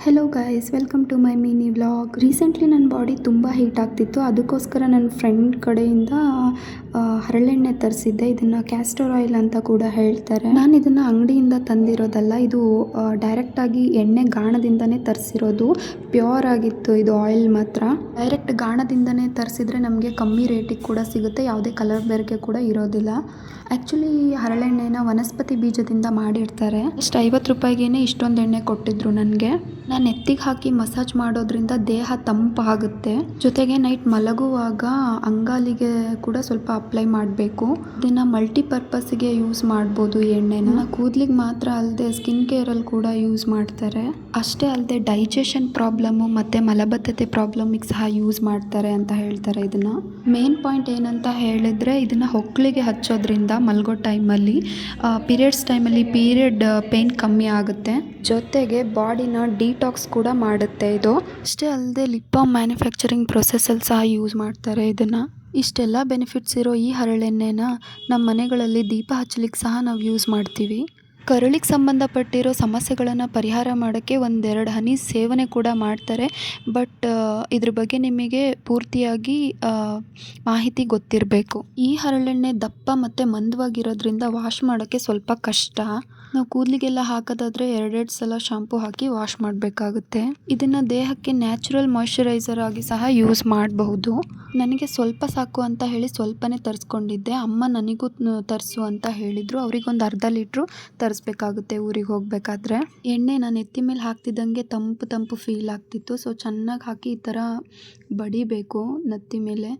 Hello guys, welcome to my mini vlog. Recently ನನ್ನ body ತುಂಬ heat ಆಗ್ತಿತ್ತು. ಅದಕ್ಕೋಸ್ಕರ ನನ್ನ ಫ್ರೆಂಡ್ ಕಡೆಯಿಂದ ಹರಳೆಣ್ಣೆ ತರಿಸಿದ್ದೆ. ಇದನ್ನು ಕ್ಯಾಸ್ಟರ್ ಆಯಿಲ್ ಅಂತ ಕೂಡ ಹೇಳ್ತಾರೆ. ನಾನು ಇದನ್ನು ಅಂಗಡಿಯಿಂದ ತಂದಿರೋದಲ್ಲ, ಇದು ಡೈರೆಕ್ಟಾಗಿ ಎಣ್ಣೆ ಗಾಣದಿಂದನೇ ತರಿಸಿರೋದು. ಪ್ಯೂರ್ ಆಗಿತ್ತು ಇದು ಆಯಿಲ್ ಮಾತ್ರ. ಡೈರೆಕ್ಟ್ ಗಾಣದಿಂದನೇ ತರಿಸಿದ್ರೆ ನಮಗೆ ಕಮ್ಮಿ ರೇಟಿಗೆ ಕೂಡ ಸಿಗುತ್ತೆ, ಯಾವುದೇ ಕಲರ್ ಬೇರೆ ಕೂಡ ಇರೋದಿಲ್ಲ. ಆ್ಯಕ್ಚುಲಿ ಹರಳೆಣ್ಣೆನ ವನಸ್ಪತಿ ಬೀಜದಿಂದ ಮಾಡಿರ್ತಾರೆ. ಇಷ್ಟು 50 ರೂಪಾಯಿಗೇನೆ ಇಷ್ಟೊಂದು ಎಣ್ಣೆ ಕೊಟ್ಟಿದ್ರು ನನಗೆ. ನಾನು ಎತ್ತಿಗೆ ಹಾಕಿ ಮಸಾಜ್ ಮಾಡೋದ್ರಿಂದ ದೇಹ ತಂಪಾಗುತ್ತೆ. ಜೊತೆಗೆ ನೈಟ್ ಮಲಗುವಾಗ ಅಂಗಾಲಿಗೆ ಕೂಡ ಸ್ವಲ್ಪ ಅಪ್ಲೈ ಮಾಡಬೇಕು. ಇದನ್ನು ಮಲ್ಟಿಪರ್ಪಸ್ಗೆ ಯೂಸ್ ಮಾಡ್ಬೋದು. ಈ ಎಣ್ಣೆನ ಕೂದಲಿಗೆ ಮಾತ್ರ ಅಲ್ಲದೆ ಸ್ಕಿನ್ ಕೇರಲ್ಲಿ ಕೂಡ ಯೂಸ್ ಮಾಡ್ತಾರೆ. ಅಷ್ಟೇ ಅಲ್ಲದೆ ಡೈಜೆಷನ್ ಪ್ರಾಬ್ಲಮ್ಮು ಮತ್ತು ಮಲಬದ್ಧತೆ ಪ್ರಾಬ್ಲಮಿಗೆ ಸಹ ಯೂಸ್ ಮಾಡ್ತಾರೆ ಅಂತ ಹೇಳ್ತಾರೆ. ಇದನ್ನು ಮೇನ್ ಪಾಯಿಂಟ್ ಏನಂತ ಹೇಳಿದರೆ, ಇದನ್ನು ಹೊಕ್ಕಳಿಗೆ ಹಚ್ಚೋದ್ರಿಂದ ಮಲಗೋ ಟೈಮಲ್ಲಿ, ಪೀರಿಯಡ್ಸ್ ಟೈಮಲ್ಲಿ ಪೀರಿಯಡ್ ಪೇಯ್ನ್ ಕಮ್ಮಿ ಆಗುತ್ತೆ. ಜೊತೆಗೆ ಬಾಡಿನ ಡಿಟಾಕ್ಸ್ ಕೂಡ ಮಾಡುತ್ತೆ ಇದು. ಅಷ್ಟೇ ಅಲ್ಲದೆ ಲಿಪ್ ಬಾಮ್ ಮ್ಯಾನುಫ್ಯಾಕ್ಚರಿಂಗ್ ಪ್ರೊಸೆಸಲ್ಲಿ ಸಹ ಯೂಸ್ ಮಾಡ್ತಾರೆ ಇದನ್ನು. ಇಷ್ಟೆಲ್ಲ ಬೆನಿಫಿಟ್ಸ್ ಇರೋ ಈ ಹರಳೆಣ್ಣೆನ ನಮ್ಮ ಮನೆಗಳಲ್ಲಿ ದೀಪ ಹಚ್ಚಲಿಕ್ಕೆ ಸಹ ನಾವು ಯೂಸ್ ಮಾಡ್ತೀವಿ. ಕರುಳಿಗೆ ಸಂಬಂಧಪಟ್ಟಿರೋ ಸಮಸ್ಯೆಗಳನ್ನು ಪರಿಹಾರ ಮಾಡೋಕ್ಕೆ 1-2 ಹನಿ ಸೇವನೆ ಕೂಡ ಮಾಡ್ತಾರೆ. ಬಟ್ ಇದ್ರ ಬಗ್ಗೆ ನಿಮಗೆ ಪೂರ್ತಿಯಾಗಿ ಮಾಹಿತಿ ಗೊತ್ತಿರಬೇಕು. ಈ ಹರಳೆಣ್ಣೆ ದಪ್ಪ ಮತ್ತು ಮಂದವಾಗಿರೋದ್ರಿಂದ ವಾಶ್ ಮಾಡೋಕ್ಕೆ ಸ್ವಲ್ಪ ಕಷ್ಟ. ನಾವು ಕೂದಲಿಗೆಲ್ಲ ಹಾಕೋದಾದರೆ 2 ಸಲ ಶಾಂಪೂ ಹಾಕಿ ವಾಶ್ ಮಾಡಬೇಕಾಗುತ್ತೆ. ಇದನ್ನು ದೇಹಕ್ಕೆ ನ್ಯಾಚುರಲ್ ಮಾಯ್ಶ್ಚರೈಸರ್ ಆಗಿ ಸಹ ಯೂಸ್ ಮಾಡಬಹುದು. ನನಗೆ ಸ್ವಲ್ಪ ಸಾಕು ಅಂತ ಹೇಳಿ ಸ್ವಲ್ಪನೇ ತರಿಸ್ಕೊಂಡಿದ್ದೆ. ಅಮ್ಮ ನನಗೂ ತರಿಸು ಅಂತ ಹೇಳಿದರು. ಅವ್ರಿಗೊಂದು ಅರ್ಧ ಲೀಟ್ರು ತರಿಸ್ಬೇಕಾಗುತ್ತೆ ಊರಿಗೆ ಹೋಗಬೇಕಾದ್ರೆ. ಎಣ್ಣೆ ನಾನು ಎತ್ತಿ ಮೇಲೆ ಹಾಕ್ತಿದ್ದಂಗೆ ತಂಪು ಫೀಲ್ ಆಗ್ತಿತ್ತು. ಸೊ ಚೆನ್ನಾಗಿ ಹಾಕಿ ಈ ಥರ ಬಡಿಬೇಕು ನೆತ್ತಿ ಮೇಲೆ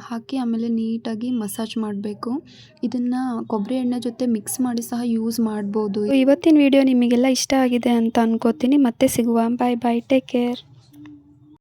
ಹಾಕಿ, ಆಮೇಲೆ ನೀಟಾಗಿ ಮಸಾಜ್ ಮಾಡಬೇಕು. ಇದನ್ನು ಕೊಬ್ಬರಿ ಎಣ್ಣೆ ಜೊತೆ ಮಿಕ್ಸ್ ಮಾಡಿ ಸಹ ಯೂಸ್ ಮಾಡ್ಬೋದು. ಇವತ್ತಿನ ವಿಡಿಯೋ ನಿಮಗೆಲ್ಲ ಇಷ್ಟ ಆಗಿದೆ ಅಂತ ಅನ್ಕೋತೀನಿ. ಮತ್ತೆ ಸಿಗುವ. ಬಾಯ್ ಬಾಯ್, ಟೇಕ್ ಕೇರ್.